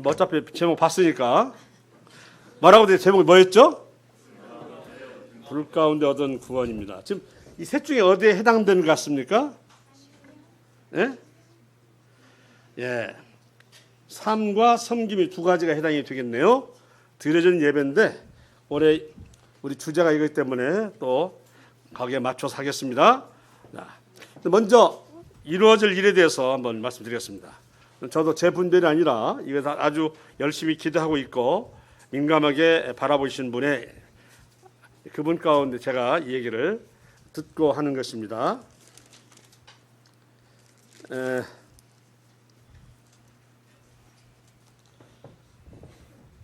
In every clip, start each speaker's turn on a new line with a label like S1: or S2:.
S1: 어차피 제목 봤으니까. 뭐라고 돼? 제목이 뭐였죠? 불 가운데 얻은 구원입니다. 지금 이 셋 중에 어디에 해당되는 것 같습니까? 예? 예. 삶과 섬김이 두 가지가 해당이 되겠네요. 드려지는 예배인데 올해 우리 주제가 이거기 때문에 또 거기에 맞춰서 하겠습니다. 자, 먼저 이루어질 일에 대해서 한번 말씀드리겠습니다. 저도 제 분별이 아니라 이거 아주 열심히 기도하고 있고 민감하게 바라보시는 분의 그분 가운데 제가 이 얘기를 듣고 하는 것입니다.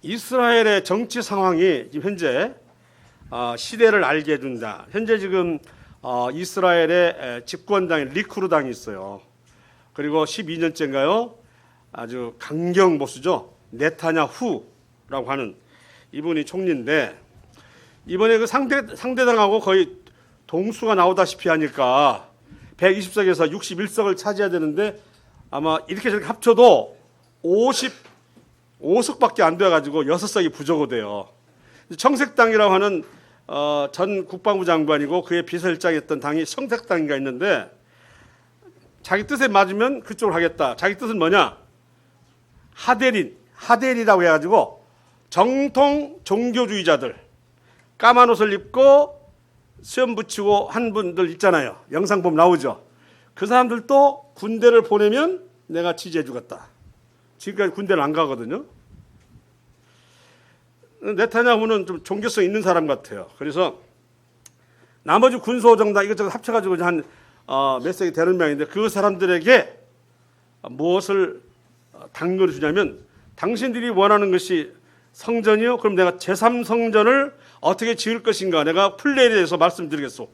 S1: 이스라엘의 정치 상황이 지금 현재 시대를 알게 해준다. 현재 지금 이스라엘의 집권당인 리쿠르당이 있어요. 그리고 12년째인가요? 아주 강경 보수죠. 네타냐후라고 하는 이분이 총리인데 이번에 그 상대당하고 거의 동수가 나오다시피 하니까 120석에서 61석을 차지해야 되는데 아마 이렇게 저렇게 합쳐도 55석밖에 안 돼가지고 6석이 부족이 돼요. 청색당이라고 하는 전 국방부 장관이고 그의 비서실장이었던 당이 청색당인가 있는데 자기 뜻에 맞으면 그쪽으로 하겠다. 자기 뜻은 뭐냐? 하델이라고 해가지고 정통 종교주의자들 까만 옷을 입고 수염 붙이고 한 분들 있잖아요. 영상 보면 나오죠. 그 사람들도 군대를 보내면 내가 지지해 주겠다. 지금까지 군대를 안 가거든요. 네타냐후는 좀 종교성 있는 사람 같아요. 그래서 나머지 군소정당 이것저것 합쳐가지고 한 몇 석이 되는 명인데 그 사람들에게 무엇을 당근을 주냐면 당신들이 원하는 것이 성전이요? 그럼 내가 제3성전을 어떻게 지을 것인가 내가 플레이에 대해서 말씀드리겠소.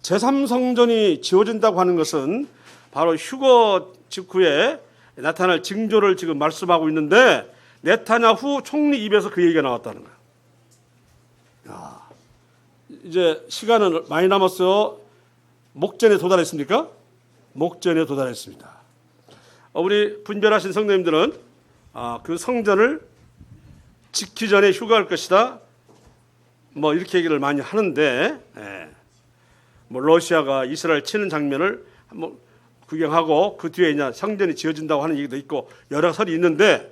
S1: 제3성전이 지어진다고 하는 것은 바로 휴거 직후에 나타날 징조를 지금 말씀하고 있는데 네타냐후 총리 입에서 그 얘기가 나왔다는 거예요. 이제 시간은 많이 남았어요. 목전에 도달했습니까? 목전에 도달했습니다. 우리 분별하신 성도님들은 그 성전을 짓기 전에 휴거할 것이다. 뭐 이렇게 얘기를 많이 하는데, 뭐 러시아가 이스라엘 치는 장면을 한번 구경하고 그 뒤에 이제 성전이 지어진다고 하는 얘기도 있고 여러 설이 있는데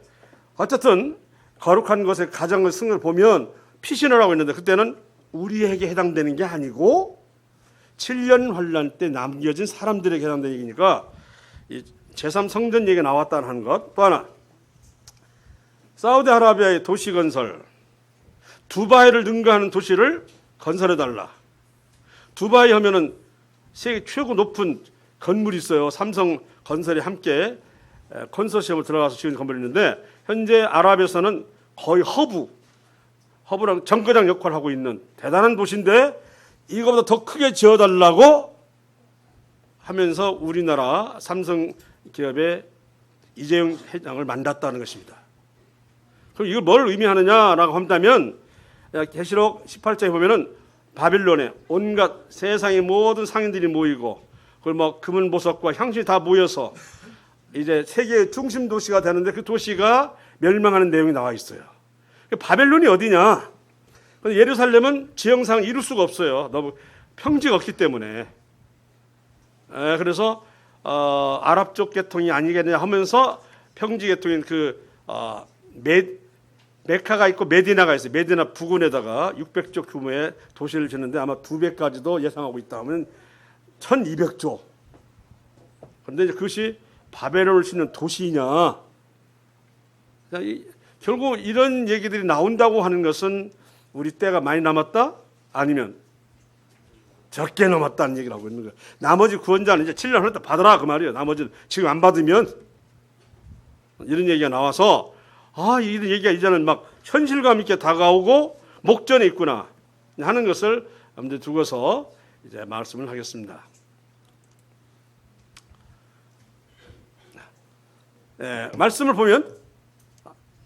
S1: 어쨌든 거룩한 것의 가정의 승을 보면 피신을 하고 있는데 그때는 우리에게 해당되는 게 아니고 7년 환란 때 남겨진 사람들에게 해당되는 얘기니까 이 제3성전 얘기가 나왔다는 것. 또 하나 사우디아라비아의 도시 건설 두바이를 능가하는 도시를 건설해달라. 두바이 하면은 세계 최고 높은 건물이 있어요. 삼성 건설이 함께 컨소시엄을 들어가서 지은 건물이 있는데 현재 아랍에서는 거의 허브랑 정거장 역할을 하고 있는 대단한 도시인데 이거보다 더 크게 지어달라고 하면서 우리나라 삼성 기업의 이재용 회장을 만났다는 것입니다. 그럼 이걸 뭘 의미하느냐라고 한다면 계시록 18장에 보면은 바빌론에 온갖 세상의 모든 상인들이 모이고 그걸 뭐 금은 보석과 향신이 다 모여서 이제 세계의 중심 도시가 되는데 그 도시가 멸망하는 내용이 나와 있어요. 바벨론이 어디냐? 예루살렘은 지형상 이룰 수가 없어요. 너무 평지가 없기 때문에. 그래서 아랍 쪽 계통이 아니겠냐 하면서 평지 계통인 메카가 있고 메디나가 있어요. 메디나 부근에다가 600조 규모의 도시를 짓는데 아마 2배까지도 예상하고 있다 하면 1200조. 그런데 이제 그것이 바벨론을 싣는 도시냐? 결국 이런 얘기들이 나온다고 하는 것은 우리 때가 많이 남았다? 아니면 적게 남았다는 얘기를 하고 있는 거예요. 나머지 구원자는 이제 7년 후에 받아라 그 말이에요. 나머지는 지금 안 받으면 이런 얘기가 나와서 이런 얘기가 이제는 막 현실감 있게 다가오고 목전에 있구나 하는 것을 염두에 두고서 이제 말씀을 하겠습니다. 말씀을 보면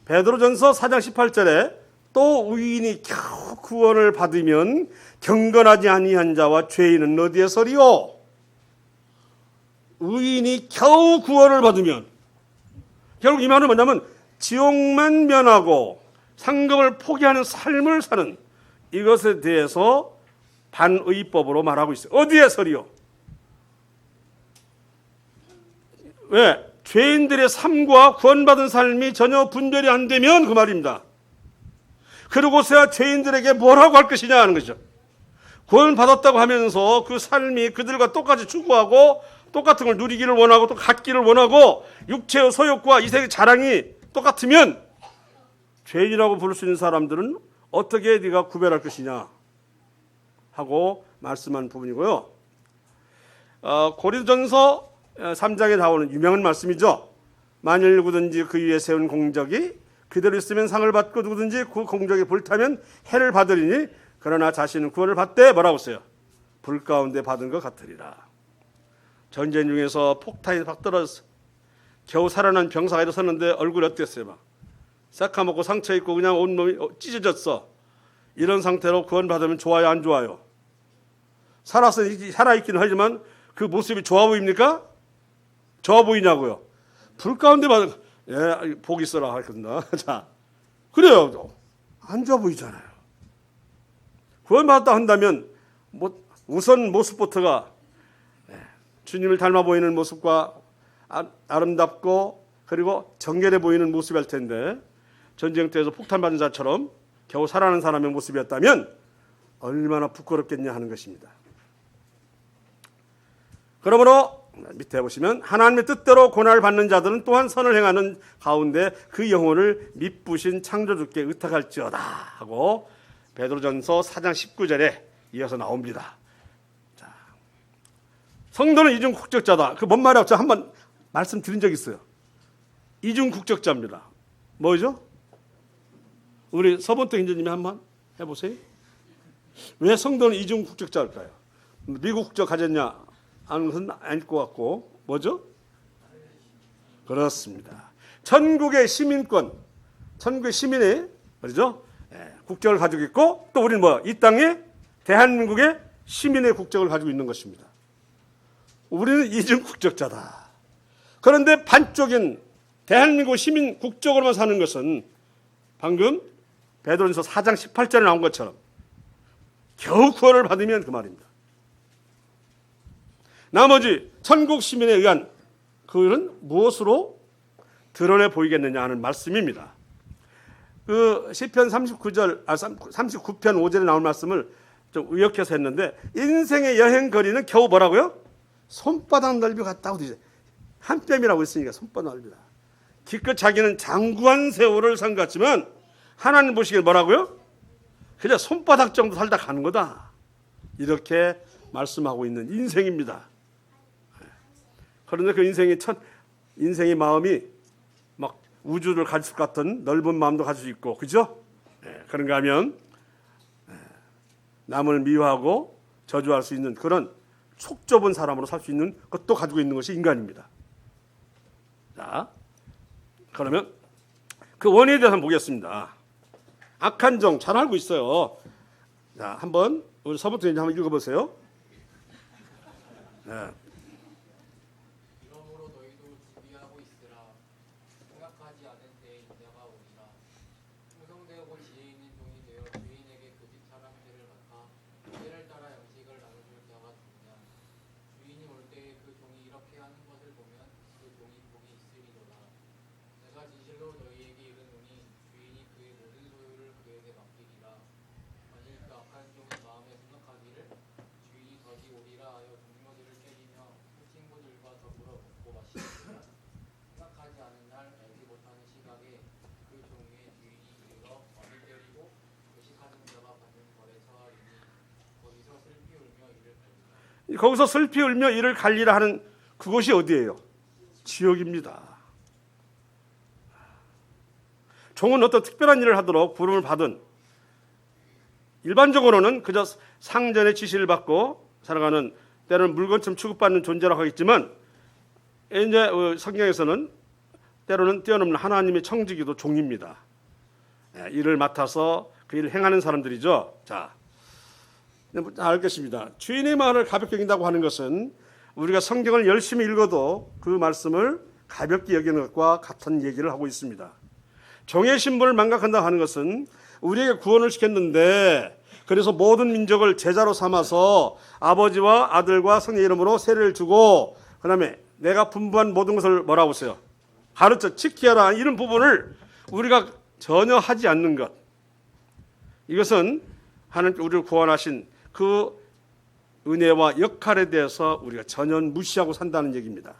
S1: 베드로전서 4장 18절에 또 의인이 겨우 구원을 받으면 경건하지 아니한 자와 죄인은 어디에 서리요? 의인이 겨우 구원을 받으면, 결국 이 말은 뭐냐면 지옥만 면하고 상급을 포기하는 삶을 사는 이것에 대해서 반의법으로 말하고 있어요. 어디에서리요? 왜? 죄인들의 삶과 구원받은 삶이 전혀 분별이 안 되면 그 말입니다. 그러고서야 죄인들에게 뭐라고 할 것이냐 하는 거죠. 구원받았다고 하면서 그 삶이 그들과 똑같이 추구하고 똑같은 걸 누리기를 원하고 또 갖기를 원하고 육체의 소욕과 이생의 자랑이 똑같으면 죄인이라고 부를 수 있는 사람들은 어떻게 네가 구별할 것이냐 하고 말씀한 부분이고요. 고린도전서 3장에 나오는 유명한 말씀이죠. 만일 누구든지 그 위에 세운 공적이 그대로 있으면 상을 받고 누구든지 그 공적이 불타면 해를 받으리니 그러나 자신은 구원을 받되 뭐라고 써요? 불 가운데 받은 것 같으리라. 전쟁 중에서 폭탄이 팍 떨어졌어. 겨우 살아난 병사가 일어섰는데 얼굴이 어땠어요? 막 새까맣고 상처 있고 그냥 온몸이 찢어졌어. 이런 상태로 구원받으면 좋아요, 안 좋아요? 살아있기는 하지만 그 모습이 좋아 보입니까? 좋아 보이냐고요? 불 가운데 받은, 예, 복 있어라 하겠나. 자, 그래요. 안 좋아 보이잖아요. 구원받았다 한다면 우선 모습부터가 주님을 닮아 보이는 모습과 아름답고 그리고 정결해 보이는 모습일 텐데, 전쟁터에서 폭탄 맞은 자처럼 겨우 살아난 사람의 모습이었다면 얼마나 부끄럽겠냐 하는 것입니다. 그러므로 밑에 보시면 하나님의 뜻대로 고난을 받는 자들은 또한 선을 행하는 가운데 그 영혼을 미쁘신 창조주께 의탁할지어다 하고 베드로전서 4장 19절에 이어서 나옵니다. 자, 성도는 이중 국적자다. 그 뭔 말이야? 제가 한번 말씀드린 적 있어요. 이중 국적자입니다. 뭐죠? 우리 서본태 hin자님이 한번 해보세요. 왜 성도는 이중 국적자일까요? 미국 국적 가졌냐 하는 것은 아닐 것 같고, 뭐죠? 그렇습니다. 천국의 시민권, 천국의 시민의 그렇죠? 국적을 가지고 있고, 또 우리는 뭐 이 땅에 대한민국의 시민의 국적을 가지고 있는 것입니다. 우리는 이중 국적자다. 그런데 반쪽인 대한민국 시민 국적으로만 사는 것은 방금 베드로전서 4장 18절에 나온 것처럼 겨우 구원을 받으면 그 말입니다. 나머지 천국 시민에 의한 그는 무엇으로 드러내 보이겠느냐 하는 말씀입니다. 그 시편 39편 5절에 나온 말씀을 좀 의역해서 했는데, 인생의 여행 거리는 겨우 뭐라고요? 손바닥 넓이 같다고 되죠. 한 뼘이라고 했으니까 손바닥 넓이다. 기껏 자기는 장구한 세월을 산 것 같지만 하나님 보시기에 뭐라고요? 그냥 손바닥 정도 살다 가는 거다. 이렇게 말씀하고 있는 인생입니다. 그런데 그 인생의 마음이 막 우주를 가질 것 같은 넓은 마음도 가질 수 있고, 그죠? 그런가 하면 남을 미워하고 저주할 수 있는 그런 속 좁은 사람으로 살 수 있는 것도 가지고 있는 것이 인간입니다. 자, 그러면 그 원인에 대해서 한번 보겠습니다. 악한 정 잘 알고 있어요. 자, 한번 우리 서부터 이제 한번 읽어보세요. 네.
S2: 이러므로 너희도 주의하고 있으라. 생각하지 않은 때에 인자가 오리라. 충성되고 지혜 있는 종이 되어 주인에게 그 집 사람들을 맡아 때를 따라 양식을 나눠줄 자가 누구냐. 주인이 올 때에 그 종이 이렇게 하는 것을 보면 그 종이 복이 있으리로다. 내가 진실로 너희에게 이르노니 주인이 그의 모든 소유를 그에게 맡기리라. 만일 그 악한 종이 마음에 생각하기를 주인이 덕이 오리라 하여 동료들을 때리며 그 친구들과 더불어 먹고 마시리라. 생각하지 않은 날 알지 못하는 시각에 그 종의 주인이 이르러 왕을 때리고 외식하는 자가 받는 벌에 처하리니 거기서 슬피 울며 이를 갈리라.
S1: 거기서 슬피 울며 이를 갈리라 하는 그곳이 어디예요? 지옥입니다. 종은 어떤 특별한 일을 하도록 부름을 받은, 일반적으로는 그저 상전의 지시를 받고 살아가는, 때로는 물건처럼 취급받는 존재라고 하겠지만, 이제 성경에서는 때로는 뛰어넘는 하나님의 청지기도 종입니다. 일을 맡아서 그 일을 행하는 사람들이죠. 자, 알겠습니다. 주인의 말을 가볍게 여긴다고 하는 것은 우리가 성경을 열심히 읽어도 그 말씀을 가볍게 여기는 것과 같은 얘기를 하고 있습니다. 종의 신분을 망각한다 하는 것은 우리에게 구원을 시켰는데 그래서 모든 민족을 제자로 삼아서 아버지와 아들과 성령의 이름으로 세례를 주고 그 다음에 내가 분부한 모든 것을 뭐라고 했어요? 가르쳐 지키라 이런 부분을 우리가 전혀 하지 않는 것. 이것은 하나님께 우리를 구원하신 그 은혜와 역할에 대해서 우리가 전혀 무시하고 산다는 얘기입니다.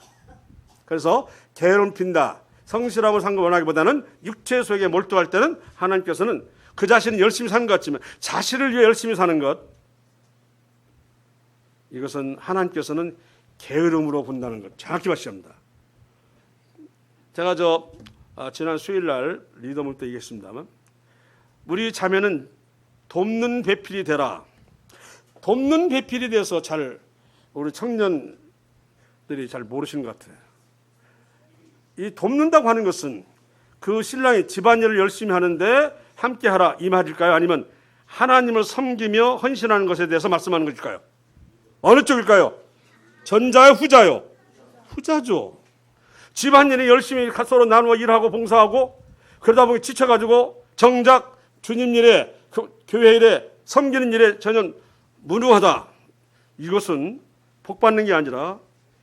S1: 그래서 게으름 핀다, 성실하고 산 거 원하기보다는 육체의 소욕에 몰두할 때는 하나님께서는 그 자신은 열심히 사는 것 같지만 자신을 위해 열심히 사는 것, 이것은 하나님께서는 게으름으로 본다는 것 정확히 말씀합니다. 제가 지난 수요일 날 리더물 때 얘기했습니다만 우리 자매는 돕는 배필이 되라. 돕는 배필에 대해서 잘 우리 청년들이 잘 모르시는 것 같아요. 이 돕는다고 하는 것은 그 신랑이 집안일을 열심히 하는데 함께하라 이 말일까요? 아니면 하나님을 섬기며 헌신하는 것에 대해서 말씀하는 것일까요? 어느 쪽일까요? 전자요, 후자요? 후자죠. 집안일에 열심히 서로 나누어 일하고 봉사하고 그러다 보니 지쳐가지고 정작 주님 일에 교회 일에 섬기는 일에 전혀 무능하다. 이것은 복받는 게 아니라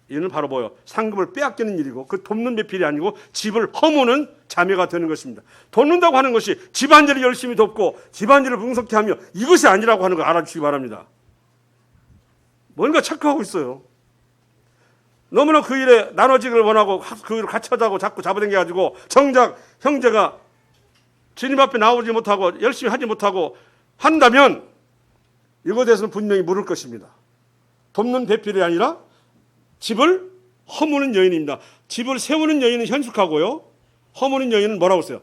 S1: 이는 바로 뭐예요? 상급을 빼앗기는 일이고 그 돕는 배필이 아니고 집을 허무는 자매가 되는 것입니다. 돕는다고 하는 것이 집안일을 열심히 돕고 집안일을 분석케 하며 이것이 아니라고 하는 걸 알아주시기 바랍니다. 뭔가 착각하고 있어요. 너무나 그 일에 나눠지기를 원하고 그 일을 같이 하자고 자꾸 잡아당겨가지고 정작 형제가 주님 앞에 나오지 못하고 열심히 하지 못하고 한다면 이것에 대해서는 분명히 물을 것입니다. 돕는 배필이 아니라 집을 허무는 여인입니다. 집을 세우는 여인은 현숙하고요. 허무는 여인은 뭐라고 했어요?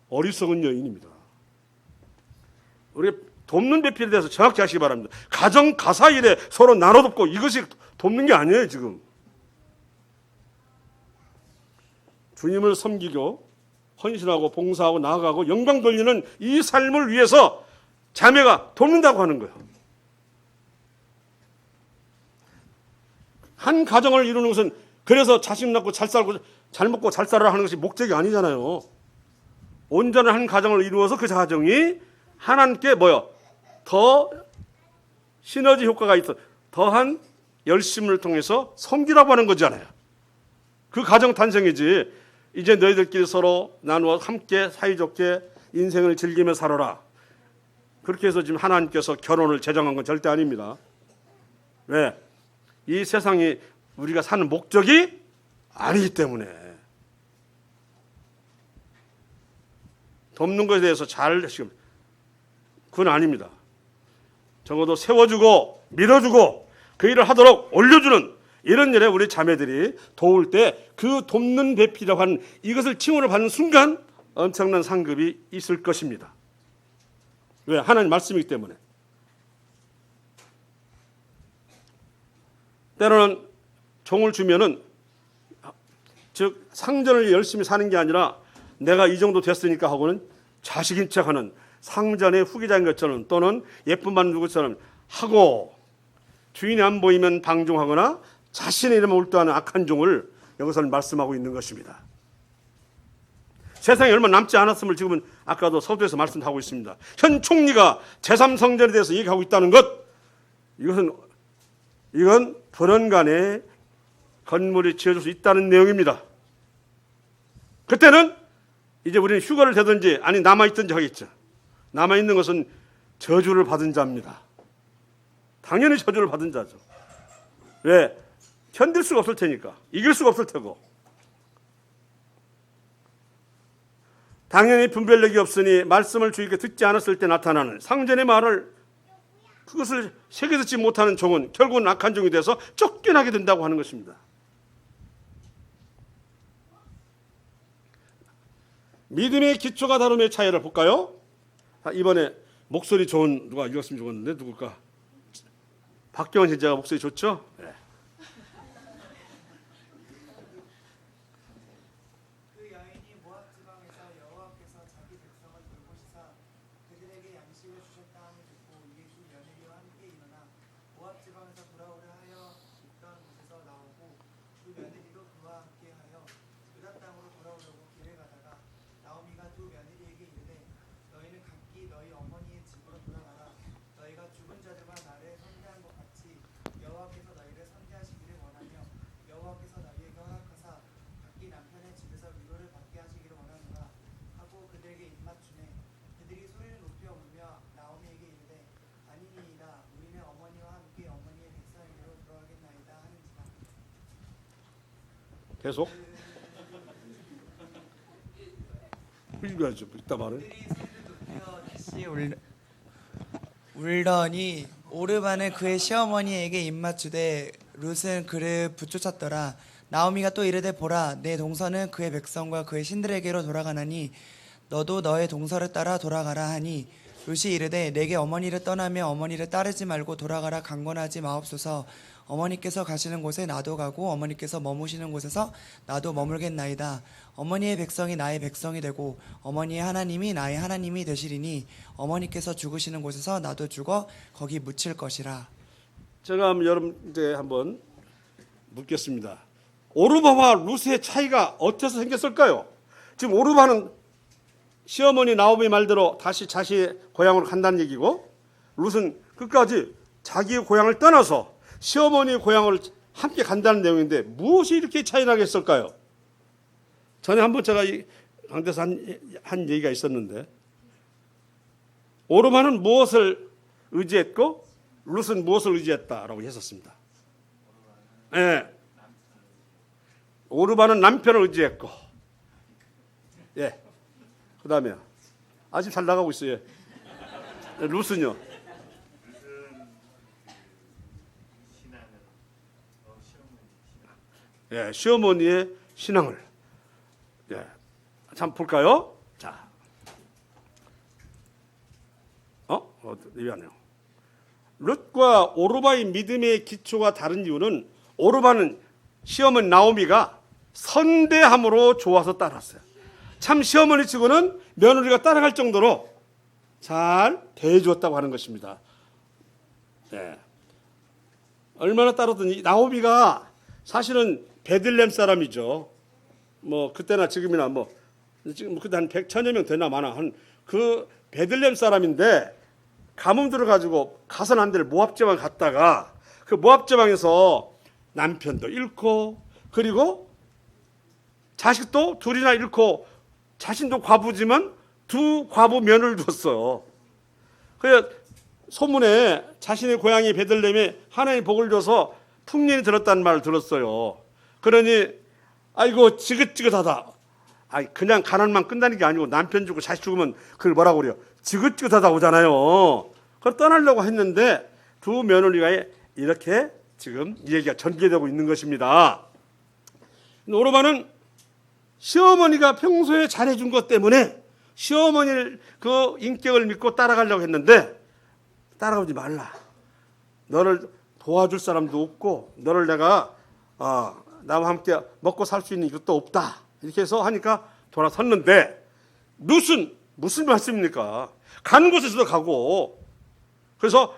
S1: 어리석은 여인입니다. 우리 돕는 배필에 대해서 정확히 하시기 바랍니다. 가정 가사 일에 서로 나눠 돕고 이것이 돕는 게 아니에요 지금. 주님을 섬기고 헌신하고 봉사하고 나아가고 영광 돌리는 이 삶을 위해서 자매가 돕는다고 하는 거예요. 한 가정을 이루는 것은 그래서 자식 낳고 잘 살고 잘 먹고 잘 살아라 하는 것이 목적이 아니잖아요. 온전한 한 가정을 이루어서 그 가정이 하나님께 더 시너지 효과가 있어 더한 열심을 통해서 섬기라고 하는 거잖아요. 그 가정 탄생이지. 이제 너희들끼리 서로 나누어 함께 사이좋게 인생을 즐기며 살아라. 그렇게 해서 지금 하나님께서 결혼을 제정한 건 절대 아닙니다. 왜? 이 세상이 우리가 사는 목적이 아니기 때문에. 돕는 것에 대해서 그건 아닙니다. 적어도 세워주고 밀어주고 그 일을 하도록 올려주는 이런 일에 우리 자매들이 도울 때 그 돕는 배필이라고 하는 이것을 칭호를 받는 순간 엄청난 상급이 있을 것입니다. 왜? 하나님 말씀이기 때문에. 때로는 종을 주면은 즉 상전을 열심히 사는 게 아니라 내가 이 정도 됐으니까 하고는 자식인 척하는 상전의 후계자인 것처럼 또는 예쁨 받는 누구처럼 하고 주인이 안 보이면 방종하거나 자신의 이름에 몰두하는 악한 종을 여기서는 말씀하고 있는 것입니다. 세상에 얼마 남지 않았음을 지금은 아까도 서두에서 말씀하고 있습니다. 현 총리가 제3성전에 대해서 얘기하고 있다는 것, 이건 불언간에 건물이 지어질 수 있다는 내용입니다. 그때는 이제 우리는 휴가를 대든지 아니 남아있든지 하겠죠. 남아있는 것은 저주를 받은 자입니다. 당연히 저주를 받은 자죠. 왜? 견딜 수가 없을 테니까. 이길 수가 없을 테고. 당연히 분별력이 없으니 말씀을 주의깊게 듣지 않았을 때 나타나는 상전의 말을 그것을 새겨 듣지 못하는 종은 결국은 악한 종이 돼서 쫓겨나게 된다고 하는 것입니다. 믿음의 기초가 다름의 차이를 볼까요? 이번에 목소리 좋은 누가 읽었으면 좋겠는데 누굴까? 박경원 신자가 목소리 좋죠? 네.
S3: 그 여인이 모압 지방에서 여호와께서 자기 백성을 돌보시사 그들에게 양식을 주셨다 함을 듣고 예수 며느리와 함께 일어나 모압 지방에서 돌아오려 하여 있던 곳에서
S1: 계속 읽어야죠. 이따 말은.
S3: 다시 울더니 오르반은 그의 시어머니에게 입맞추되 룻은 그를 붙쫓았더라. 나오미가 또 이르되 보라 내 동서는 그의 백성과 그의 신들에게로 돌아가나니 너도 너의 동서를 따라 돌아가라 하니 룻이 이르되 내게 어머니를 떠나며 어머니를 따르지 말고 돌아가라 강권하지 마옵소서. 어머니께서 가시는 곳에 나도 가고 어머니께서 머무시는 곳에서 나도 머물겠나이다. 어머니의 백성이 나의 백성이 되고 어머니의 하나님이 나의 하나님이 되시리니 어머니께서 죽으시는 곳에서 나도 죽어 거기 묻힐 것이라.
S1: 제가 여러분께 한번 묻겠습니다. 오르바와 룻의 차이가 어째서 생겼을까요? 지금 오르바는 시어머니 나오미 말대로 다시 자신의 고향으로 간다는 얘기고, 룻은 끝까지 자기의 고향을 떠나서 시어머니의 고향을 함께 간다는 내용인데 무엇이 이렇게 차이 나겠을까요? 전에 한번 제가 이 강대에서 한 얘기가 있었는데, 오르바는 무엇을 의지했고 룻은 무엇을 의지했다라고 했었습니다. 예. 오르바는 남편을 의지했고, 예. 그 다음에 아주 잘 나가고 있어요. 룻은요. 예, 시어머니의 신앙을. 예. 참 볼까요? 자. 미안해요. 룻과 오르바의 믿음의 기초가 다른 이유는 오르바는 시어머니 나오미가 선대함으로 좋아서 따랐어요. 참 시어머니 치고는 며느리가 따라갈 정도로 잘 대해주었다고 하는 것입니다. 네. 얼마나 따랐더니 나오미가 사실은 베들레헴 사람이죠. 뭐 그때나 지금이나 뭐 지금 그때 한 100,000여 명 되나 마나 한 그 베들레헴 사람인데 가뭄 들어가지고 가선 안 될 모압 지방 갔다가 그 모압 지방에서 남편도 잃고 그리고 자식도 둘이나 잃고 자신도 과부지만 두 과부 며느리를 뒀어요. 그래서 소문에 자신의 고향이 베들레헴에 하나님 복을 줘서 풍년이 들었다는 말을 들었어요. 그러니 아이고 지긋지긋하다. 그냥 가난만 끝나는 게 아니고 남편 죽고 자식 죽으면 그걸 뭐라고 그래요? 지긋지긋하다 오잖아요. 그걸 떠나려고 했는데 두 며느리가 이렇게 지금 이 얘기가 전개되고 있는 것입니다. 오르바는 시어머니가 평소에 잘해준 것 때문에 시어머니를 그 인격을 믿고 따라가려고 했는데 따라오지 말라. 너를 도와줄 사람도 없고 너를 내가 나와 함께 먹고 살 수 있는 이것도 없다. 이렇게 해서 하니까 돌아섰는데 룻은 무슨 말씀입니까? 간 곳에서도 가고 그래서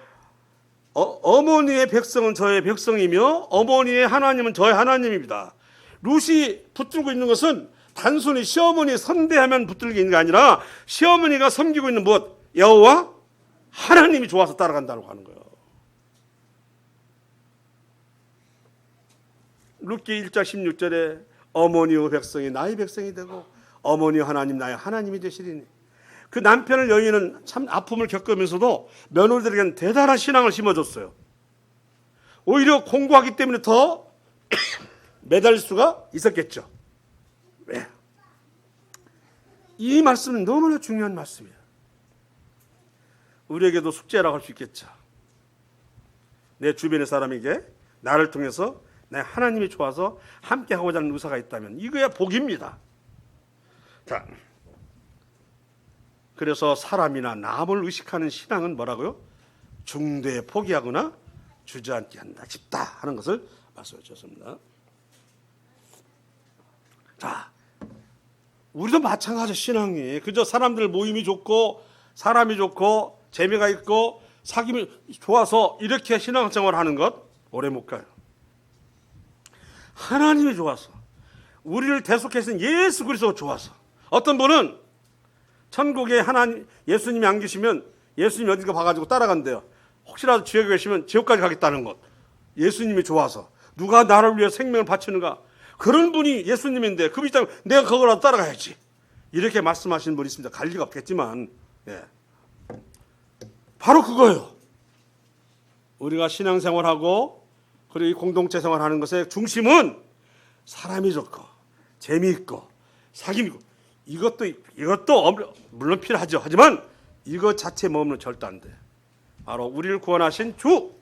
S1: 어머니의 백성은 저의 백성이며 어머니의 하나님은 저의 하나님입니다. 룻이 붙들고 있는 것은 단순히 시어머니 선대하면 붙들게 있는 게 아니라 시어머니가 섬기고 있는 무엇? 여호와 하나님이 좋아서 따라간다고 하는 거예요. 룻기 1장 16절에 어머니의 백성이 나의 백성이 되고 어머니 하나님 나의 하나님이 되시리니 그 남편을 여인은 참 아픔을 겪으면서도 며느리들에게는 대단한 신앙을 심어줬어요. 오히려 공부하기 때문에 더 매달릴 수가 있었겠죠. 왜? 이 말씀은 너무나 중요한 말씀이에요. 우리에게도 숙제라고 할 수 있겠죠. 내 주변의 사람에게 나를 통해서 내 하나님이 좋아서 함께 하고자 하는 의사가 있다면 이거야 복입니다. 자, 그래서 사람이나 남을 의식하는 신앙은 뭐라고요? 중도에 포기하거나 주저앉게 한다 싶다 하는 것을 말씀해 주셨습니다. 자, 우리도 마찬가지 신앙이 그저 사람들 모임이 좋고 사람이 좋고 재미가 있고 사귐이 좋아서 이렇게 신앙생활을 하는 것 오래 못 가요. 하나님이 좋아서 우리를 대속하신 예수 그리스도가 좋아서 어떤 분은 천국에 하나님 예수님이 안 계시면 예수님 어디가 봐가지고 따라간대요. 혹시라도 지옥에 계시면 지옥까지 가겠다는 것. 예수님이 좋아서 누가 나를 위해 생명을 바치는가. 그런 분이 예수님인데 그분이 있다면 내가 그거라도 따라가야지. 이렇게 말씀하시는 분이 있습니다. 갈 리가 없겠지만 바로 그거예요. 우리가 신앙생활하고 그리고 공동체 생활하는 것의 중심은 사람이 좋고 재미있고 사귐이고 이것도 물론 필요하죠. 하지만 이것 자체 먹으면 절대 안 돼. 바로 우리를 구원하신 주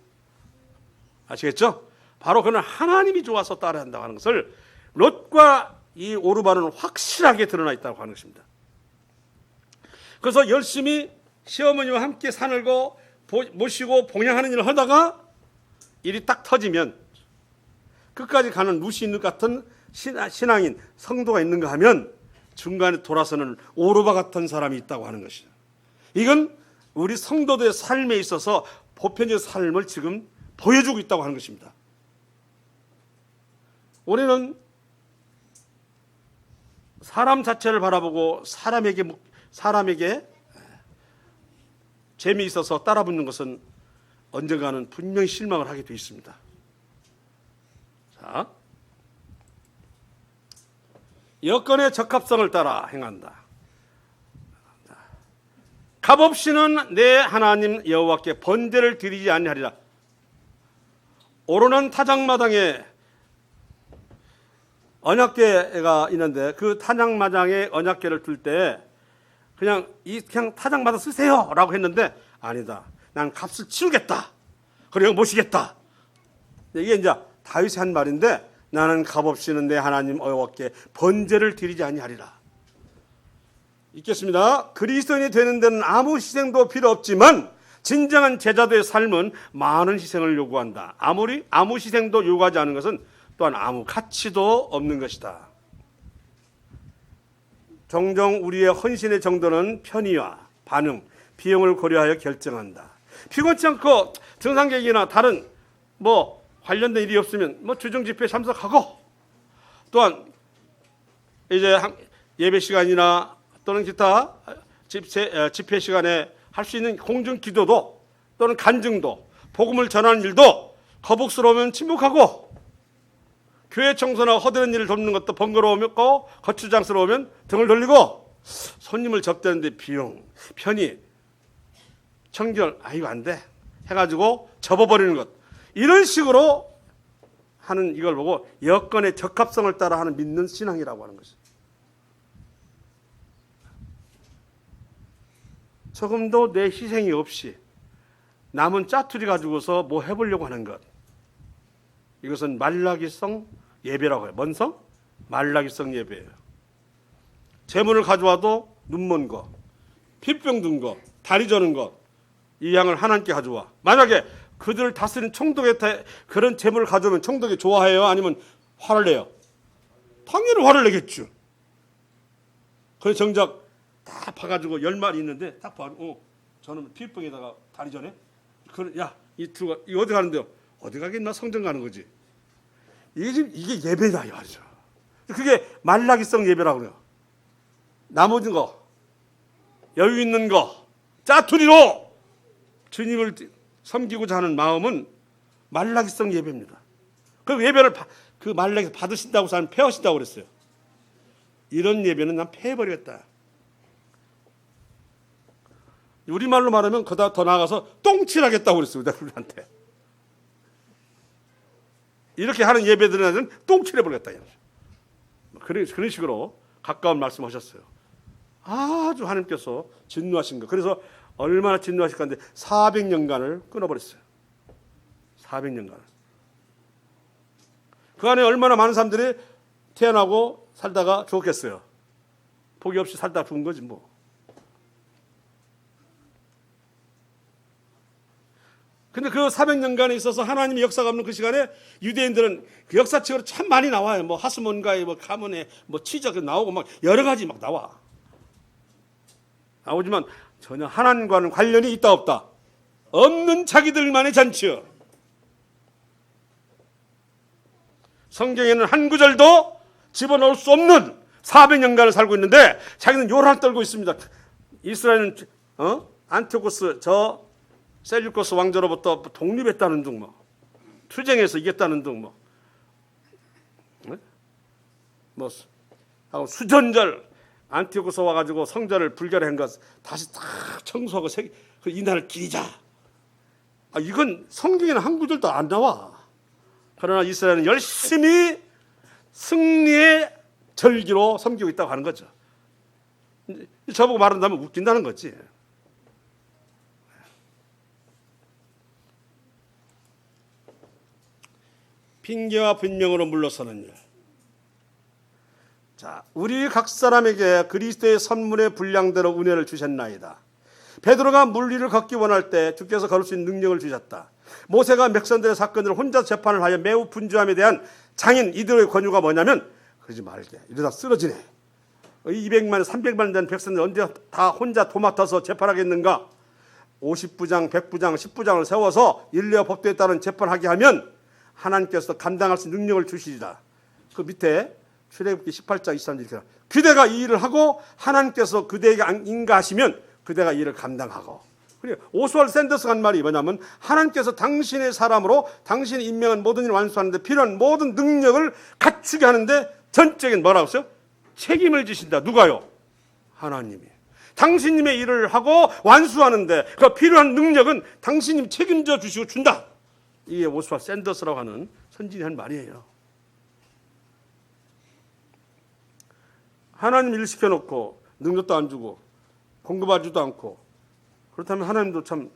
S1: 아시겠죠? 바로 그는 하나님이 좋아서 따라야 한다고 하는 것을 롯과 이 오르반은 확실하게 드러나 있다고 하는 것입니다. 그래서 열심히 시어머니와 함께 사늘고 모시고 봉양하는 일을 하다가 일이 딱 터지면 끝까지 가는 루시 있는 같은 신앙인 성도가 있는가 하면 중간에 돌아서는 오르바 같은 사람이 있다고 하는 것이죠. 이건 우리 성도들의 삶에 있어서 보편적 삶을 지금 보여주고 있다고 하는 것입니다. 우리는 사람 자체를 바라보고 사람에게 재미있어서 따라붙는 것은 언젠가는 분명히 실망을 하게 되어 있습니다. 자, 여건의 적합성을 따라 행한다. 값없이는 내 하나님 여호와께 번제를 드리지 아니하리라. 오르는 타작마당에 언약궤가 있는데 그 타작마당에 언약궤를 둘 때 그냥 타작마당 쓰세요라고 했는데 아니다. 난 값을 치르겠다. 그리고 모시겠다. 이게 이제 다윗이 한 말인데 나는 값없이는 내 하나님 여호와께 번제를 드리지 아니하리라. 읽겠습니다. 그리스도인이 되는 데는 아무 희생도 필요 없지만 진정한 제자도의 삶은 많은 희생을 요구한다. 아무 희생도 요구하지 않은 것은 또한 아무 가치도 없는 것이다. 종종 우리의 헌신의 정도는 편의와 반응, 비용을 고려하여 결정한다. 피곤치 않고 등산객이나 다른 관련된 일이 없으면 주중 집회에 참석하고 또한 이제 예배 시간이나 또는 기타 집회 시간에 할 수 있는 공중 기도도 또는 간증도 복음을 전하는 일도 거북스러우면 침묵하고 교회 청소나 허드렛 일을 돕는 것도 번거로우고 거추장스러우면 등을 돌리고 손님을 접대하는데 비용, 편의, 청결 이거 안 돼 해가지고 접어버리는 것 이런 식으로 하는 이걸 보고 여건의 적합성을 따라 하는 믿는 신앙이라고 하는 것이죠. 조금도 내 희생이 없이 남은 짜투리 가지고서 뭐 해보려고 하는 것 이것은 말라기성 예배라고 해요. 뭔 성? 말라기성 예배예요. 재물을 가져와도 눈먼 거, 피병 든 거, 다리 저는 것 이 양을 하나님께 가져와. 만약에 그들을 다스리는 총독의 그런 재물을 가져오면 총독이 좋아해요? 아니면 화를 내요? 당연히 화를 내겠죠. 그래서 정작 다 봐가지고 10마리 있는데 딱 봐. 저는 피병에다가 다리 전에 이 두가 이 어디 가는데요? 어디 가겠나? 성전 가는 거지. 이게 예배다 이거죠. 그게 말라기성 예배라고 그래요. 나머지 거, 여유 있는 거, 짜투리로 주님을 섬기고자 하는 마음은 말라기성 예배입니다. 그 예배를 그 말라기 받으신다고 해서 패하신다고 그랬어요. 이런 예배는 난 패해버리겠다. 우리말로 말하면 그다 더 나아가서 똥칠하겠다고 그랬어요. 우리한테. 이렇게 하는 예배들은 똥칠해버리겠다. 그런 식으로 가까운 말씀하셨어요. 아주 하나님께서 진노하신 거. 그래서 얼마나 진노하실 건데 400년간을 끊어버렸어요. 400년간을. 그 안에 얼마나 많은 사람들이 태어나고 살다가 죽었겠어요. 복이 없이 살다 죽은 거지 뭐. 근데 그 400년간에 있어서 하나님의 역사가 없는 그 시간에 유대인들은 그 역사책으로 참 많이 나와요. 하스몬가의 가문에 치적 나오고 여러 가지 나와. 나오지만 전혀 하나님과는 관련이 있다 없다. 없는 자기들만의 잔치요. 성경에는 한 구절도 집어넣을 수 없는 400년간을 살고 있는데 자기는 요란 떨고 있습니다. 이스라엘은 안티오코스 셀류코스 왕조로부터 독립했다는 등 투쟁해서 이겼다는 등 하고 수전절 안티오코스 와가지고 성전을 불결한 것 다시 다 청소하고 그 이날을 기리자. 이건 성경에는 한 구절도 안 나와. 그러나 이스라엘은 열심히 승리의 절기로 섬기고 있다고 하는 거죠. 저보고 말한다면 웃긴다는 거지. 핑계와 분명으로 물러서는 일. 자, 우리 각 사람에게 그리스도의 선물의 분량대로 은혜를 주셨나이다. 베드로가 물 위를 걷기 원할 때 주께서 걸을 수 있는 능력을 주셨다. 모세가 백성들의 사건을 혼자 재판을 하여 매우 분주함에 대한 장인 이들의 권유가 뭐냐면 그러지 말게. 이러다 쓰러지네. 200만, 300만 된 백성들 언제 다 혼자 도맡아서 재판하겠는가? 50부장, 100부장, 10부장을 세워서 인례와 법도에 따른 재판하게 하면 하나님께서 감당할 수 있는 능력을 주시리라. 그 밑에 출애굽기 18장 23절 이렇게 그대가 이 일을 하고 하나님께서 그대에게 인가하시면 그대가 이 일을 감당하고. 그리고 오스왈드 샌더스가 한 말이 뭐냐면 하나님께서 당신의 사람으로 당신이 임명한 모든 일을 완수하는데 필요한 모든 능력을 갖추게 하는데 전적인 뭐라고 했어요? 책임을 지신다. 누가요? 하나님이. 당신님의 일을 하고 완수하는데 그 필요한 능력은 당신님 책임져 주시고 준다. 이게 오스왈드 샌더스라고 하는 선진이 한 말이에요. 하나님 일 시켜놓고 능력도 안 주고 공급하지도 않고 그렇다면 하나님도 참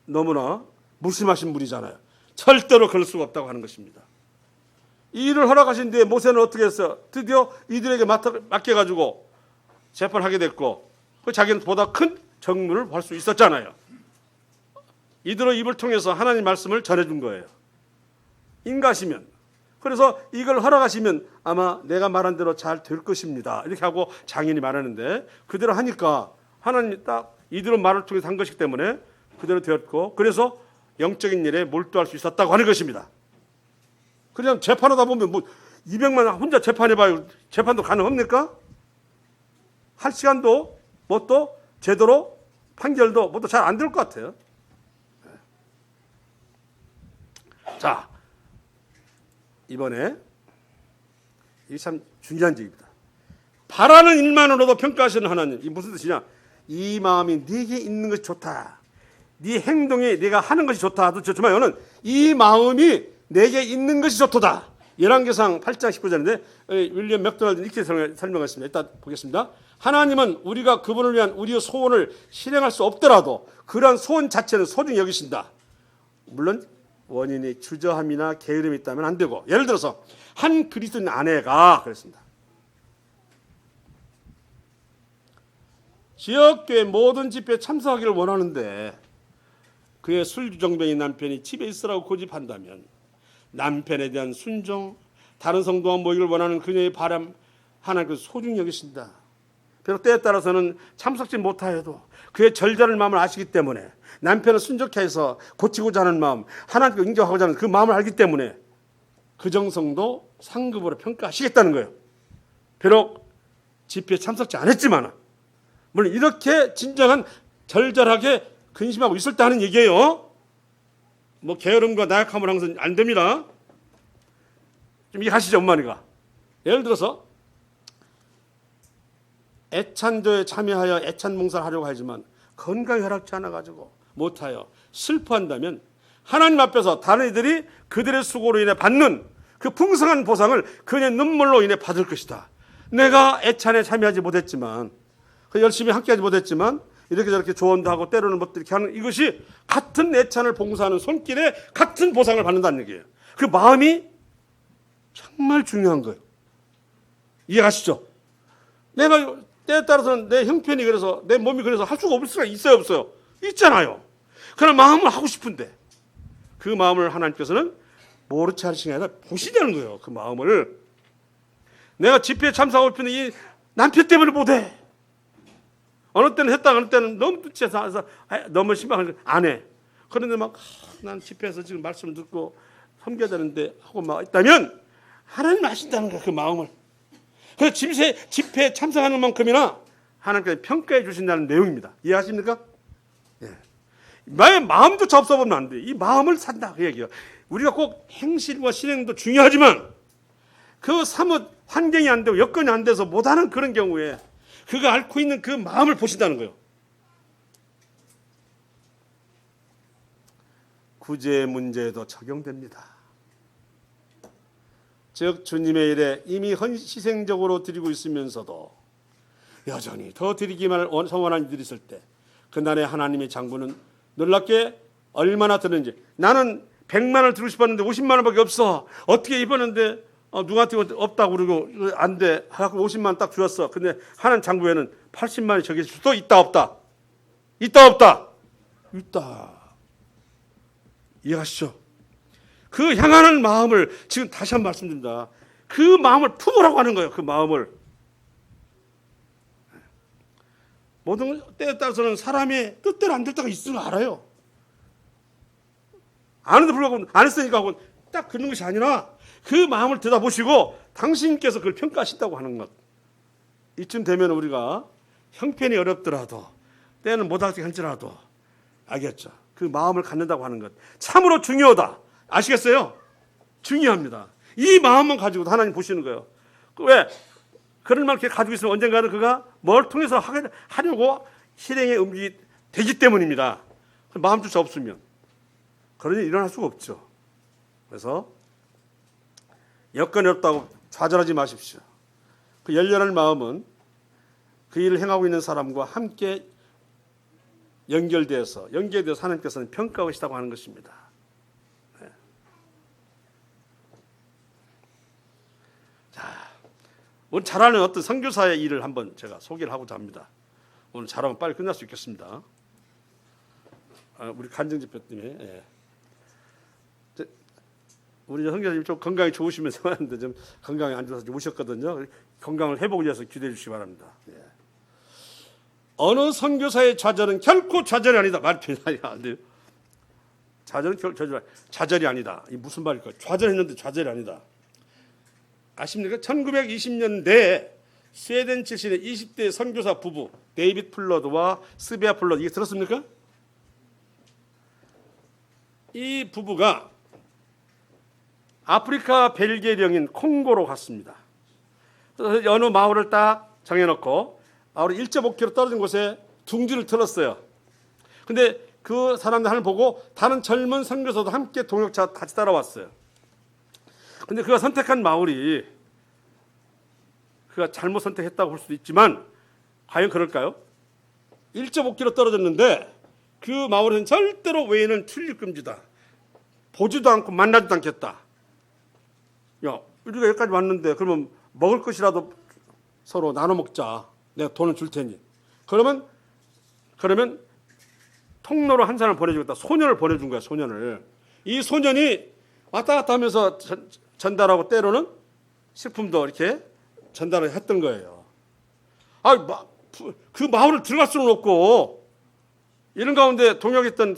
S1: 너무나 무심하신 분이잖아요. 절대로 그럴 수가 없다고 하는 것입니다. 이 일을 허락하신 뒤에 모세는 어떻게 했어요? 드디어 이들에게 맡겨가지고 재판하게 됐고 그 자기는 보다 큰 정무를 할 수 있었잖아요. 이들의 입을 통해서 하나님 말씀을 전해준 거예요. 인가시면. 그래서 이걸 허락하시면 아마 내가 말한 대로 잘 될 것입니다. 이렇게 하고 장인이 말하는데 그대로 하니까 하나님이 딱 이들의 말을 통해서 한 것이기 때문에 그대로 되었고 그래서 영적인 일에 몰두할 수 있었다고 하는 것입니다. 그냥 재판하다 보면 뭐 200만 혼자 재판해봐요. 재판도 가능합니까? 할 시간도 뭣도 제대로 판결도 뭣도 잘 안 될 것 같아요. 자, 이번에 이게 참 중요한 얘기입니다. 바라는 일만으로도 평가하시는 하나님. 이게 무슨 뜻이냐? 이 마음이 네게 있는 것이 좋다. 네 행동이 네가 하는 것이 좋다도 좋지만 이거는 이 마음이 내게 있는 것이 좋도다. 열왕기상 8장 19절인데 윌리엄 맥도날드 이렇게 설명했습니다. 일단 보겠습니다. 하나님은 우리가 그분을 위한 우리의 소원을 실행할 수 없더라도 그러한 소원 자체는 소중히 여기신다. 물론 원인이 주저함이나 게으름이 있다면 안 되고 예를 들어서 한 그리스도인 아내가 그랬습니다. 지역교회 모든 집회에 참석하기를 원하는데 그의 술주정뱅이 남편이 집에 있으라고 고집한다면 남편에 대한 순종, 다른 성도와 모이기를 원하는 그녀의 바람 하나님께서 소중히 여기신다. 비록 때에 따라서는 참석지 못하여도 그의 절절한 마음을 아시기 때문에 남편을 순종케 해서 고치고자 하는 마음, 하나님께 인정하고자 하는 그 마음을 알기 때문에 그 정성도 상급으로 평가하시겠다는 거예요. 비록 집회에 참석지 않았지만 물론 이렇게 진정한 절절하게 근심하고 있을 때 하는 얘기예요. 뭐 게으름과 나약함을 항상 안 됩니다. 좀 이해하시죠, 엄마니가. 예를 들어서 애찬도에 참여하여 애찬 봉사를 하려고 하지만 건강이 허락지 않아가지고 못하여 슬퍼한다면 하나님 앞에서 다른 이들이 그들의 수고로 인해 받는 그 풍성한 보상을 그녀의 눈물로 인해 받을 것이다. 내가 애찬에 참여하지 못했지만 열심히 함께하지 못했지만 이렇게 저렇게 조언도 하고 때로는 뭐 이렇게 하는 이것이 같은 애찬을 봉사하는 손길에 같은 보상을 받는다는 얘기예요. 그 마음이 정말 중요한 거예요. 이해가시죠? 내가 때에 따라서는 내 형편이 그래서 내 몸이 그래서 할 수가 없을 수가 있어요, 없어요? 있잖아요. 그러나 마음을 하고 싶은데 그 마음을 하나님께서는 모르지 하시는 게 아니라 보시자는 거예요. 그 마음을. 내가 집회에 참석하고 싶은데 이 남편 때문에 못해. 어느 때는 했다, 어느 때는 너무 눈치해서 너무 심하게 안 해. 그런데 막 난 집회에서 지금 말씀 듣고 섬겨야 되는데 하고 막 있다면 하나님 아신다는 거야, 그 마음을. 그래서 집회에 참석하는 만큼이나 하나님께서 평가해 주신다는 내용입니다. 이해하십니까? 예. 나의 마음조차 없어보면 안 돼. 이 마음을 산다 그 얘기예요. 우리가 꼭 행실과 실행도 중요하지만 그 사뭇 환경이 안 되고 여건이 안 돼서 못하는 그런 경우에 그가 앓고 있는 그 마음을 보신다는 거예요. 구제 문제에도 적용됩니다. 즉 주님의 일에 이미 희생적으로 드리고 있으면서도 여전히 더 드리기만 소원한 이들이 있을 때 그날의 하나님의 장부는 놀랍게 얼마나 드는지 나는 100만 원을 드리고 싶었는데 50만 원밖에 없어. 어떻게 입었는데 누구한테 없다고 그러고 안 돼. 하고 50만 원 딱 주었어. 근데 하나님 장부에는 80만 원이 적혀 있을 수도 있다 없다. 있다 없다. 있다. 이해하시죠? 그 향하는 마음을 지금 다시 한 번 말씀드립니다. 그 마음을 품으라고 하는 거예요. 그 마음을. 모든 때에 따라서는 사람의 뜻대로 안 될 때가 있을 줄 알아요. 아는데 불구하고 안 했으니까 하고 딱 그런 것이 아니라 그 마음을 들여다보시고 당신께서 그걸 평가하신다고 하는 것. 이쯤 되면 우리가 형편이 어렵더라도 때는 못하게 할지라도 알겠죠. 그 마음을 갖는다고 하는 것 참으로 중요하다. 아시겠어요? 중요합니다. 이 마음만 가지고 하나님 보시는 거예요. 왜? 그런 마음을 가지고 있으면 언젠가는 그가 뭘 통해서 하려고 실행에 움직이 되기 때문입니다. 마음조차 없으면 그러니 일어날 수가 없죠. 그래서 여건이 없다고 좌절하지 마십시오. 그 열렬한 마음은 그 일을 행하고 있는 사람과 함께 연결되어서 하나님께서는 평가하시다고 하는 것입니다. 네. 자, 오늘 잘하는 어떤 선교사의 일을 한번 제가 소개를 하고자 합니다. 오늘 잘하면 빨리 끝날 수 있겠습니다. 우리 간증집회님이 예. 우리 선교사님 좀 건강이 좋으시면서 하는데 좀 건강이 안 좋아서 좀 오셨거든요. 건강을 회복을 위해서 기도해 주시기 바랍니다. 예. 어느 선교사의 좌절은 결코 좌절이 아니다. 말이 안 돼요. 좌절이 아니다. 이 무슨 말일까요? 좌절했는데 좌절이 아니다. 아십니까? 1920년대에 스웨덴 출신의 20대 선교사 부부 데이빗 플러드와 스베아 플러드 이게 들었습니까? 이 부부가 아프리카 벨기에령인 콩고로 갔습니다. 그래서 어느 마을을 딱 정해놓고 마을 1.5km 떨어진 곳에 둥지를 틀었어요. 근데 그 사람들 하늘 보고 다른 젊은 선교사도 함께 동역자 같이 따라왔어요. 근데 그가 선택한 마을이 그가 잘못 선택했다고 볼 수도 있지만 과연 그럴까요? 1.5km 떨어졌는데 그 마을에는 절대로 외에는 출입 금지다. 보지도 않고 만나지도 않겠다. 야, 우리가 여기까지 왔는데 그러면 먹을 것이라도 서로 나눠 먹자. 내가 돈을 줄 테니. 그러면 통로로 한 사람을 보내주겠다. 소년을 보내준 거야. 소년을. 이 소년이 왔다 갔다 하면서 전달하고 때로는 식품도 이렇게 전달을 했던 거예요. 그 마을을 들어갈 수는 없고 이런 가운데 동역했던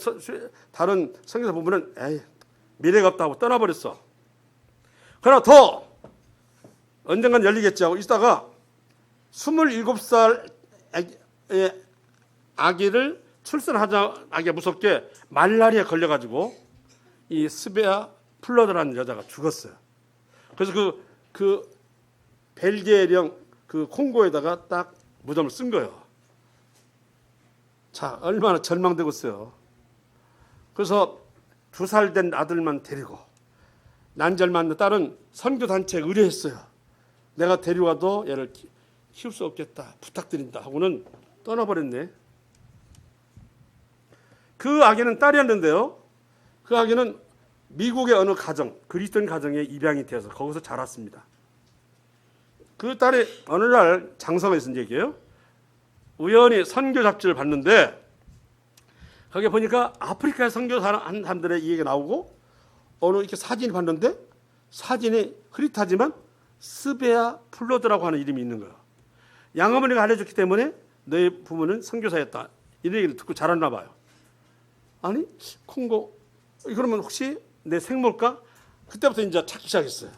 S1: 다른 선교사 부부는 에이, 미래가 없다 하고 떠나버렸어. 그러나 더 언젠간 열리겠지 하고 있다가 27살 아기를 출산하자마자 무섭게 말라리아에 걸려가지고 이 스베아 플러드라는 여자가 죽었어요. 그래서 그 벨기에령 그 콩고에다가 딱 무덤을 쓴 거예요. 자, 얼마나 절망되고 있어요. 그래서 2살 된 아들만 데리고 난절맞는 딸은 선교단체에 의뢰했어요. 내가 데려와도 얘를 키울 수 없겠다. 부탁드린다 하고는 떠나버렸네. 그 아기는 딸이었는데요. 그 아기는 미국의 어느 가정, 그리스도인 가정에 입양이 되어서 거기서 자랐습니다. 그 딸이 어느 날 장성에서 얘기해요. 우연히 선교 잡지를 봤는데 거기에 보니까 아프리카에 선교하는 사람들의 얘기가 나오고 어느 이렇게 사진을 봤는데 사진이 흐릿하지만 스베아 플러드라고 하는 이름이 있는 거예요. 양어머니가 알려줬기 때문에 너의 부모는 선교사였다. 이런 얘기를 듣고 자랐나 봐요. 아니 콩고 그러면 혹시 내 생모일까? 그때부터 이제 찾기 시작했어요.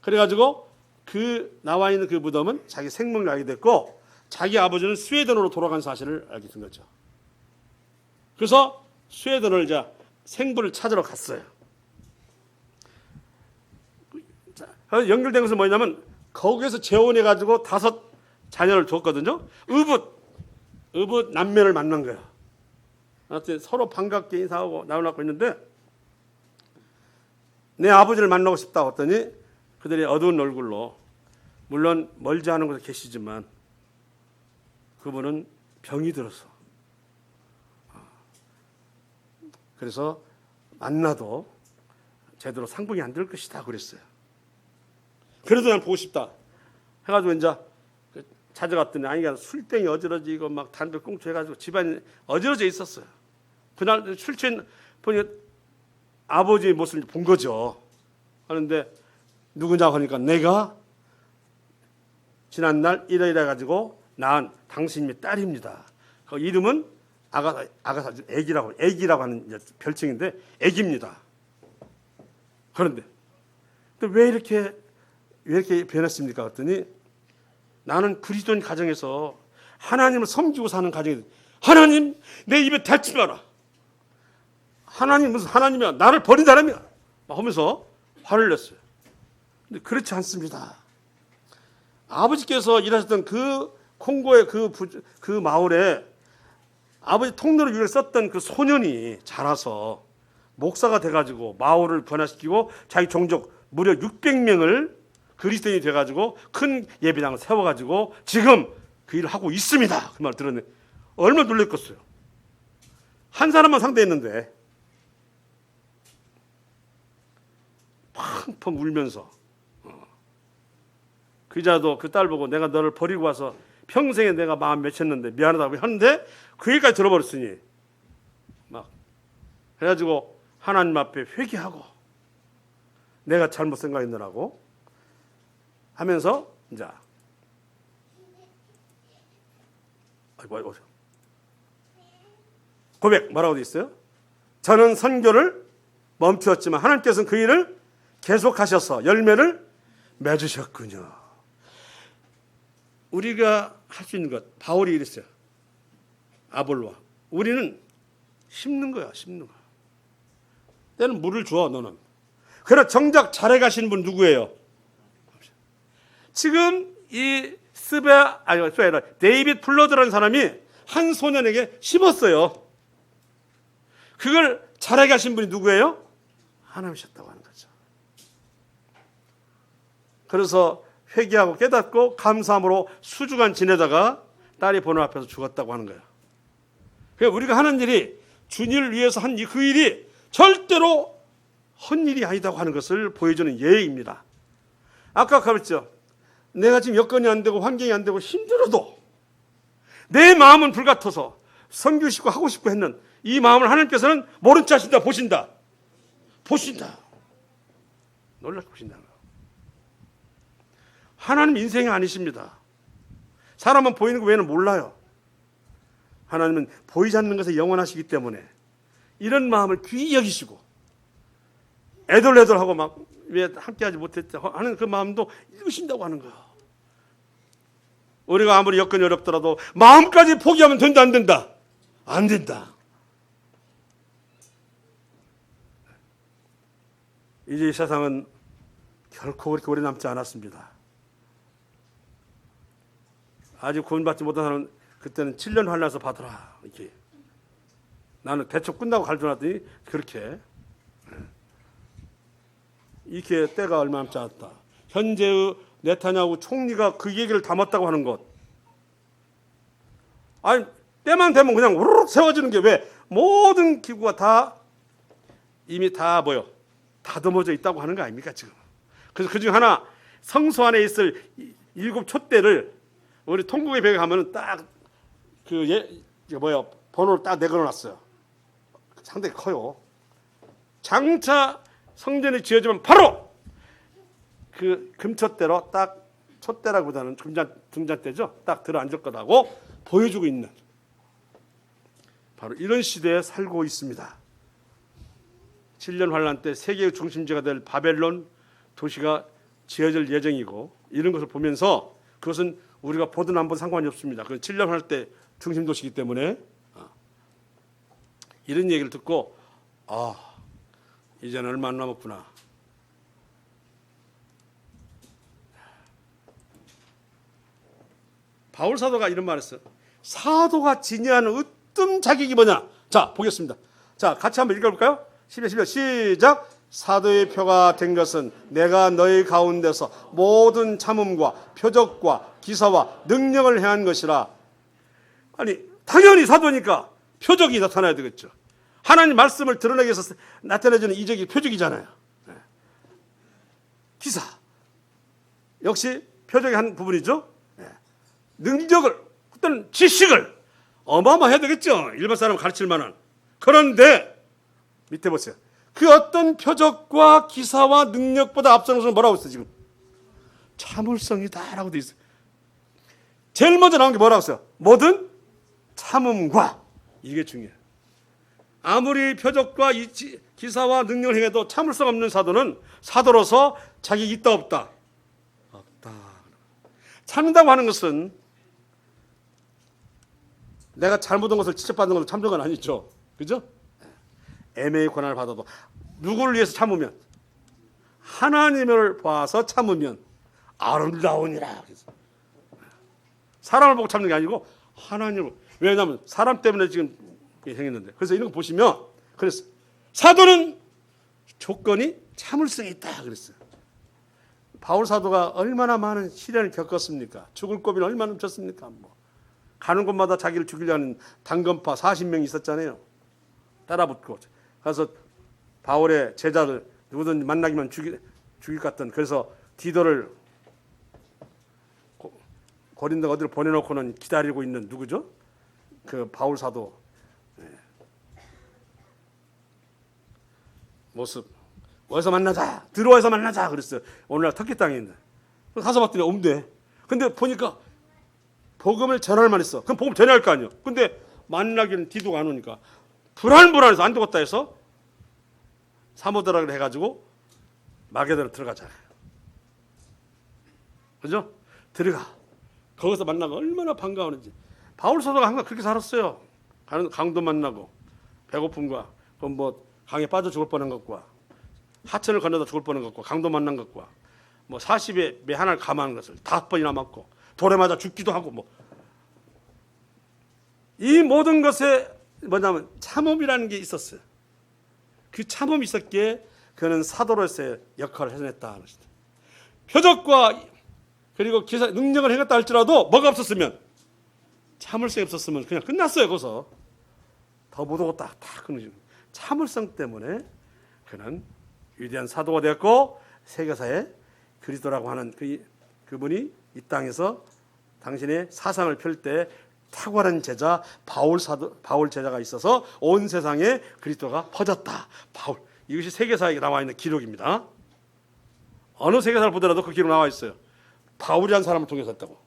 S1: 그래가지고 그 나와 있는 그 무덤은 자기 생모를 알게 됐고 자기 아버지는 스웨덴으로 돌아간 사실을 알게 된 거죠. 그래서 스웨덴을 이제 생부를 찾으러 갔어요. 연결된 것은 뭐냐면 거기에서 재혼해가지고 5 자녀를 줬거든요. 의붓 남매를 만난 거야. 서로 반갑게 인사하고 나눠놓고 있는데 내 아버지를 만나고 싶다고 했더니 그들의 어두운 얼굴로 물론 멀지 않은 곳에 계시지만 그분은 병이 들어서 그래서 만나도 제대로 상봉이 안 될 것이다 그랬어요. 그래도 난 보고 싶다 해가지고 이제 찾아갔더니 아니가 술병이 어지러지고 막 담배 꽁초 해가지고 집안이 어지러져 있었어요. 그날 술 취한 보니 아버지의 모습을 본 거죠. 하는데 누구냐고 하니까 내가 지난날 이래 가지고 낳은 당신의 딸입니다. 그 이름은 아가사 애기라고 하는 이제 별칭인데 애기입니다. 그런데 또 왜 이렇게 변했습니까? 그랬더니 나는 그리스도인 가정에서 하나님을 섬기고 사는 가정이 하나님 내 입에 댈지 마라. 하나님 무슨 하나님이야? 나를 버린 사람이야. 막 하면서 화를 냈어요. 근데 그렇지 않습니다. 아버지께서 일하셨던 그 콩고의 그 마을에 아버지 통로를 위해 썼던 그 소년이 자라서 목사가 돼가지고 마을을 변화시키고 자기 종족 무려 600명을 그리스도인이 돼가지고 큰 예배당을 세워가지고 지금 그 일을 하고 있습니다. 그 말 들었네. 얼마나 놀랬겠어요. 한 사람만 상대했는데 펑펑 울면서 그 여자도 그 딸 보고 내가 너를 버리고 와서 평생에 내가 마음 맺혔는데 미안하다고 하는데 그 얘기까지 들어버렸으니 막 그래가지고 하나님 앞에 회개하고 내가 잘못 생각했느라고 하면서 이제 아이고 고백 뭐라고 돼 있어요? 저는 선교를 멈추었지만 하나님께서는 그 일을 계속하셔서 열매를 맺으셨군요. 우리가 할 수 있는 것 바울이 이랬어요. 아볼로와 우리는 심는 거야. 심는 거야. 때는 물을 줘 너는. 그러나 정작 잘해가시는 분 누구예요? 지금 이 데이빗 플러드라는 사람이 한 소년에게 심었어요. 그걸 잘해가신 분이 누구예요? 하나님이셨다고 하는 거죠. 그래서 회개하고 깨닫고 감사함으로 수주간 지내다가 딸이 보는 앞에서 죽었다고 하는 거예요. 그러니까 우리가 하는 일이 주님을 위해서 한 그 일이 절대로 헛일이 아니다고 하는 것을 보여주는 예입니다. 아까 그랬죠. 내가 지금 여건이 안 되고 환경이 안 되고 힘들어도 내 마음은 불같아서 섬기고 싶고 하고 싶고 했는 이 마음을 하나님께서는 모른 체 하신다. 보신다. 놀랍게 보신다. 하나님 인생이 아니십니다. 사람은 보이는 것 외에는 몰라요. 하나님은 보이지 않는 것에 영원하시기 때문에 이런 마음을 귀히 여기시고 애돌애돌하고 막 왜 함께하지 못했다 하는 그 마음도 이루신다고 하는 거예요. 우리가 아무리 여건이 어렵더라도 마음까지 포기하면 된다 안 된다? 안 된다. 이제 이 세상은 결코 그렇게 오래 남지 않았습니다. 아직 구원받지 못한 사람은 그때는 7년 환란에서 받으라. 이렇게. 나는 대충 끝나고 갈 줄 알았더니 이렇게 때가 얼마 남지 않았다. 현재의 네타냐후 총리가 그 얘기를 담았다고 하는 것. 아니 때만 되면 그냥 우르륵 세워지는 게 왜 모든 기구가 다 이미 다 다듬어져 있다고 하는 거 아닙니까 지금. 그래서 그중 하나 성소 안에 있을 7 촛대를 우리 통곡의 벽에 가면은 딱 번호를 딱 내걸어놨어요. 상당히 커요. 장차 성전이 지어지면 바로 그 금촛대로 딱 촛대라기보다는 등잔대죠. 딱 들어앉을 거라고 보여주고 있는 바로 이런 시대에 살고 있습니다. 7년 환란 때 세계의 중심지가 될 바벨론 도시가 지어질 예정이고 이런 것을 보면서 그것은 우리가 보든 안 보든 상관이 없습니다. 그 7년 환란 때 중심 도시이기 때문에 이런 얘기를 듣고 이제는 얼마 안 남았구나. 바울 사도가 이런 말을 했어요. 사도가 지니하는 으뜸 자격이 뭐냐? 자, 보겠습니다. 자, 같이 한번 읽어볼까요? 11 시작. 사도의 표가 된 것은 내가 너희 가운데서 모든 참음과 표적과 기사와 능력을 행한 것이라. 아니 당연히 사도니까 표적이 나타나야 되겠죠. 하나님 말씀을 드러내기 위해서 나타내주는 이적이 표적이잖아요. 기사 역시 표적의 한 부분이죠. 능력을, 어떤 지식을 어마어마해야 되겠죠. 일반 사람 가르칠 만한. 그런데 밑에 보세요. 그 어떤 표적과 기사와 능력보다 앞서는 것은 뭐라고 했어요? 지금 참을성이다라고 돼 있어요. 제일 먼저 나온 게 뭐라고 했어요? 모든 참음과. 이게 중요해요. 아무리 표적과 기사와 능력을 행해도 참을성 없는 사도는 사도로서 자기 있다 없다? 없다. 참는다고 하는 것은 내가 잘못한 것을 지적받는 것을 참는 건 아니죠. 그죠? 애매의 고난을 받아도 누구를 위해서 참으면? 하나님을 봐서 참으면 아름다우니라. 사람을 보고 참는 게 아니고 하나님을. 왜냐하면 사람 때문에 지금 생겼는데. 그래서 이런 거 보시면 그랬어요. 사도는 조건이 참을성이 있다 그랬어요. 바울 사도가 얼마나 많은 시련을 겪었습니까? 죽을 고비는 얼마나 졌습니까? 뭐. 가는 곳마다 자기를 죽이려는 당근파 40명이 있었잖아요. 따라붙고. 그래서 바울의 제자들 누구든 만나기만 죽일 것 같던. 그래서 디도를 고린도 어디로 보내놓고는 기다리고 있는 누구죠? 그 바울 사도 모습. 어디서 만나자. 들어와서 만나자 그랬어요. 오늘날 터키 땅에 있는데. 가서 봤더니 없대. 근데 보니까 복음을 전할만 했어. 그럼 복음 전할 거 아니에요. 근데 만나기는 디도가 안 오니까 불안해서 안 되겠다 해서 사모드락을 해가지고 마게도로 들어가잖아요. 그죠? 들어가. 거기서 만나면 얼마나 반가웠는지. 바울 사도가 항상 그렇게 살았어요. 강도 만나고 배고픔과 뭐 강에 빠져 죽을 뻔한 것과 하천을 건너다 죽을 뻔한 것과 강도 만난 것과 뭐 40에 매 하나를 감하는 것을 5번이나 맞고 돌에 맞아 죽기도 하고 뭐 이 모든 것에 뭐냐면 참음이라는 게 있었어요. 그 참음이 있었기에 그는 사도로서의 역할을 해냈다. 표적과 그리고 기사 능력을 행했다 할지라도 뭐가 없었으면 참을성이 없었으면 그냥 끝났어요. 거기서 더 못 오겠다. 다 끊어지는 참을성 때문에 그는 위대한 사도가 되었고 세계사에 그리스도라고 하는 그분이 이 땅에서 당신의 사상을 펼 때 탁월한 제자 바울 제자가 있어서 온 세상에 그리스도가 퍼졌다. 바울. 이것이 세계사에 나와 있는 기록입니다. 어느 세계사를 보더라도 그 기록 나와 있어요. 바울이라는 사람을 통해서 했다고.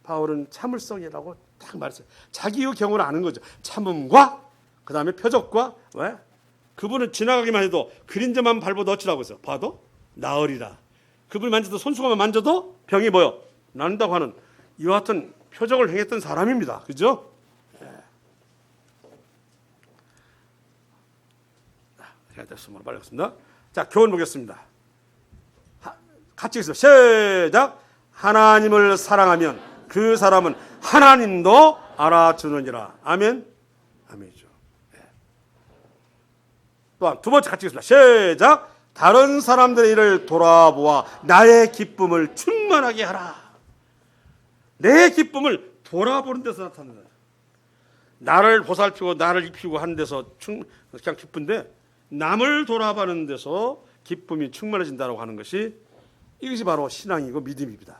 S1: 바울은 참을성이라고 딱 말했어요. 자기의 경우를 아는 거죠. 참음과 그 다음에 표적과 왜? 그분은 지나가기만 해도 그림자만 밟아도 어찌라고 했어요. 봐도 나으리라. 그분이 만져도 손수건만 만져도 병이 뭐요? 난다고 하는 이와 같은 표적을 행했던 사람입니다. 그죠? 제가 됐습니다. 빨리 가겠습니다. 자, 교훈 보겠습니다. 같이 읽습니다. 시작. 하나님을 사랑하면 그 사람은 하나님도 알아주느니라. 아멘. 아멘이죠. 또한 두 번째 같이 읽습니다. 시작. 다른 사람들의 일을 돌아보아 나의 기쁨을 충만하게 하라. 내 기쁨을 돌아보는 데서 나타난다. 나를 보살피고 나를 입히고 하는 데서 그냥 기쁜데 남을 돌아보는 데서 기쁨이 충만해진다고 하는 것이 이것이 바로 신앙이고 믿음입니다.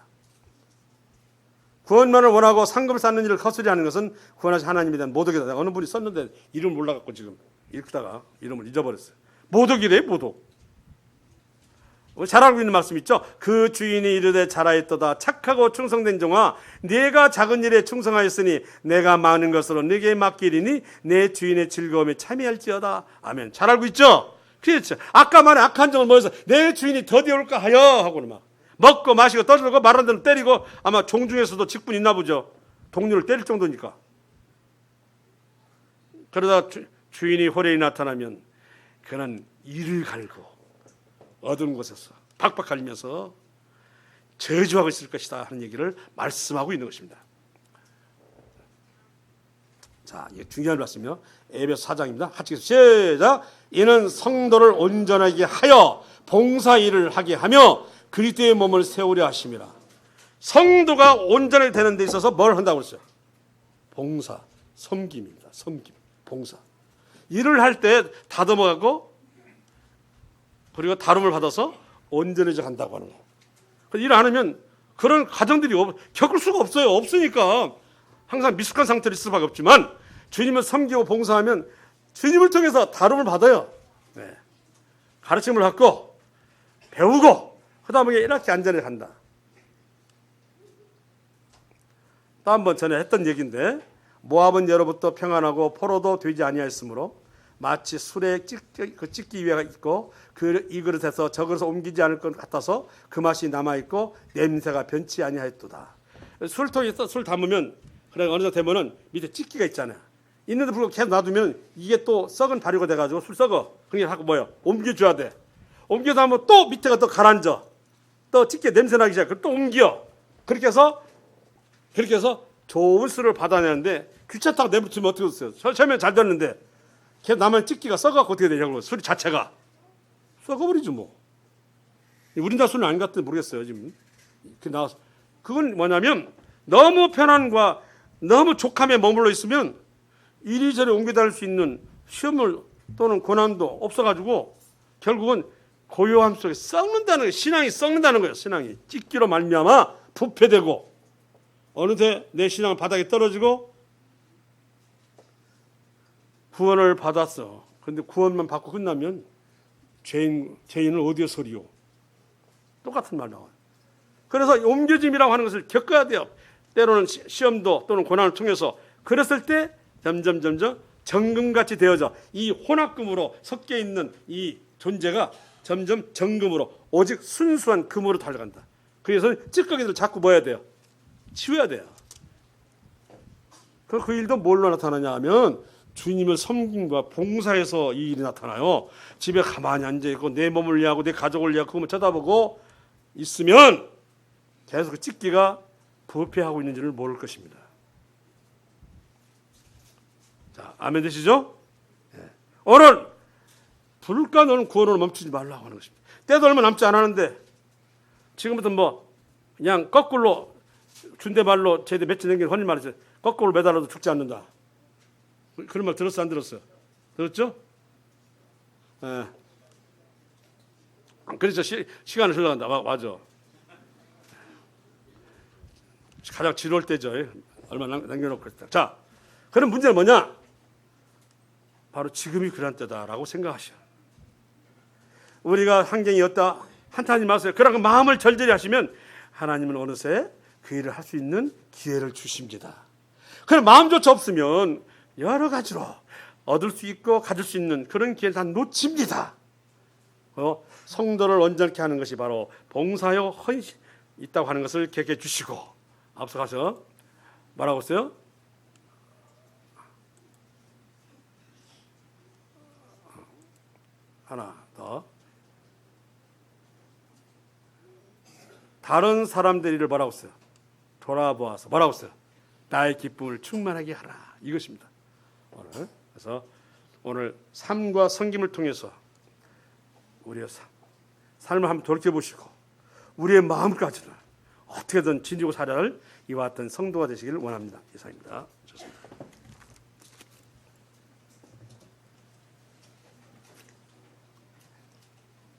S1: 구원만을 원하고 상급을 쌓는 일을 거스리 하는 것은 구원하신 하나님에 대한 모독이다. 어느 분이 썼는데 이름을 몰라갖고 지금 읽다가 이름을 잊어버렸어요. 모독이래, 모독. 잘 알고 있는 말씀 있죠? 그 주인이 이르되 잘하였도다. 착하고 충성된 종아, 네가 작은 일에 충성하였으니 내가 많은 것으로 네게 맡기리니 내 주인의 즐거움에 참여할지어다. 아멘. 잘 알고 있죠? 그렇죠. 아까 말한 악한 종을 모여서 내 주인이 더디올까 하여 하고는 막 먹고 마시고 떠들고 말하는 데는 때리고 아마 종 중에서도 직분 있나 보죠. 동료를 때릴 정도니까. 그러다 주인이 호련히 나타나면 그는 이를 갈고 어두운 곳에서 팍팍 갈면서 저주하고 있을 것이다 하는 얘기를 말씀하고 있는 것입니다. 자, 이게 중요한 말씀이요. 에베소 4장입니다. 같이 시작. 이는 성도를 온전하게 하여 봉사 일을 하게 하며 그리스도의 몸을 세우려 하심이라. 성도가 온전하게 되는 데 있어서 뭘 한다고 했어요? 봉사, 섬김입니다. 섬김, 봉사. 일을 할 때 다듬어가고 그리고 다름을 받아서 온전해져 간다고 하는 거예요. 일을 안 하면 그런 가정들이 겪을 수가 없어요. 없으니까 항상 미숙한 상태로 있을 수밖에 없지만 주님을 섬기고 봉사하면 주님을 통해서 다름을 받아요. 네. 가르침을 받고 배우고 그다음에 이렇게 안전히 간다. 또 한 번 전에 했던 얘기인데 모압은 예로부터 평안하고 포로도 되지 아니하였으므로 마치 술에 찢기 위해가 있고 이 그릇에서 저 그릇에 옮기지 않을 것 같아서 그 맛이 남아있고 냄새가 변치 아니하였도다. 술통에서 술 담으면 그래 어느 정도 되면은 밑에 찢기가 있잖아요. 있는데 불구하고 계속 놔두면 이게 또 썩은 발효가 돼가지고 술 썩어. 그러니까 하고 뭐요? 옮겨줘야 돼. 옮겨서 하면 또 밑에가 또 가라앉아. 또 찢게 냄새 나기 시작해. 또 옮겨. 그렇게 해서 좋은 술을 받아내는데 귀찮다고 내버리면 어떻게 됐어요? 처음에 잘 됐는데 계속 나면 찢기가 썩어갖고 어떻게 되냐고. 술 자체가 썩어버리죠 뭐. 우리나라 술은 아닌 것 같은데 모르겠어요 지금. 그건 뭐냐면 너무 편안과 너무 족함에 머물러 있으면 이리저리 옮겨 다닐 수 있는 시험을 또는 고난도 없어가지고 결국은 고요함 속에 썩는다는 거예요. 신앙이 썩는다는 거예요. 신앙이 찢기로 말미암아 부패되고 어느새 내 신앙은 바닥에 떨어지고 구원을 받았어. 그런데 구원만 받고 끝나면 죄인을 어디에 서리요? 똑같은 말 나와요. 그래서 옮겨짐이라고 하는 것을 겪어야 돼요. 때로는 시험도 또는 고난을 통해서 그랬을 때 점점 정금같이 되어져 이 혼합금으로 섞여 있는 이 존재가 점점 정금으로 오직 순수한 금으로 달려간다. 그래서 찌꺼기들 자꾸 뭐 해야 돼요? 치워야 돼요. 그 일도 뭘로 나타나냐 하면 주님을 섬김과 봉사해서 이 일이 나타나요. 집에 가만히 앉아있고 내 몸을 위하고 내 가족을 위하고 그것만 쳐다보고 있으면 계속 그 찢기가 부패하고 있는지를 모를 것입니다. 자, 아멘 되시죠? 네. 오늘 불과 너는 구원으로 멈추지 말라고 하는 것입니다. 때도 얼마 남지 않았는데 지금부터 뭐 그냥 거꾸로 준대말로 제대 며칠 남긴 헌일 말이죠. 거꾸로 매달아도 죽지 않는다. 그런 말 들었어 안 들었어? 들었죠? 예. 그렇죠. 시간을 흘러간다. 맞아. 가장 지루할 때죠. 얼마 남겨놓고 있다. 자, 그럼 문제는 뭐냐? 바로 지금이 그런 때다라고 생각하셔. 우리가 환경이었다. 한탄하지 마세요. 그러나 마음을 절절히 하시면 하나님은 어느새 그 일을 할 수 있는 기회를 주십니다. 그럼 마음조차 없으면 여러 가지로 얻을 수 있고 가질 수 있는 그런 기회를 다 놓칩니다. 성도를 온전케 하는 것이 바로 봉사요 헌신 있다고 하는 것을 기억해 주시고 앞서가서 말하고 있어요. 하나 더. 다른 사람들 일을 뭐라고 써요? 돌아보아서 뭐라고 써요? 나의 기쁨을 충만하게 하라. 이것입니다. 그래서 오늘 삶과 섬김을 통해서 우리의 삶을 한번 돌이켜보시고 우리의 마음까지는 어떻게든 지니고 살아야 할 이와 같은 성도가 되시기를 원합니다. 이상입니다. 좋습니다.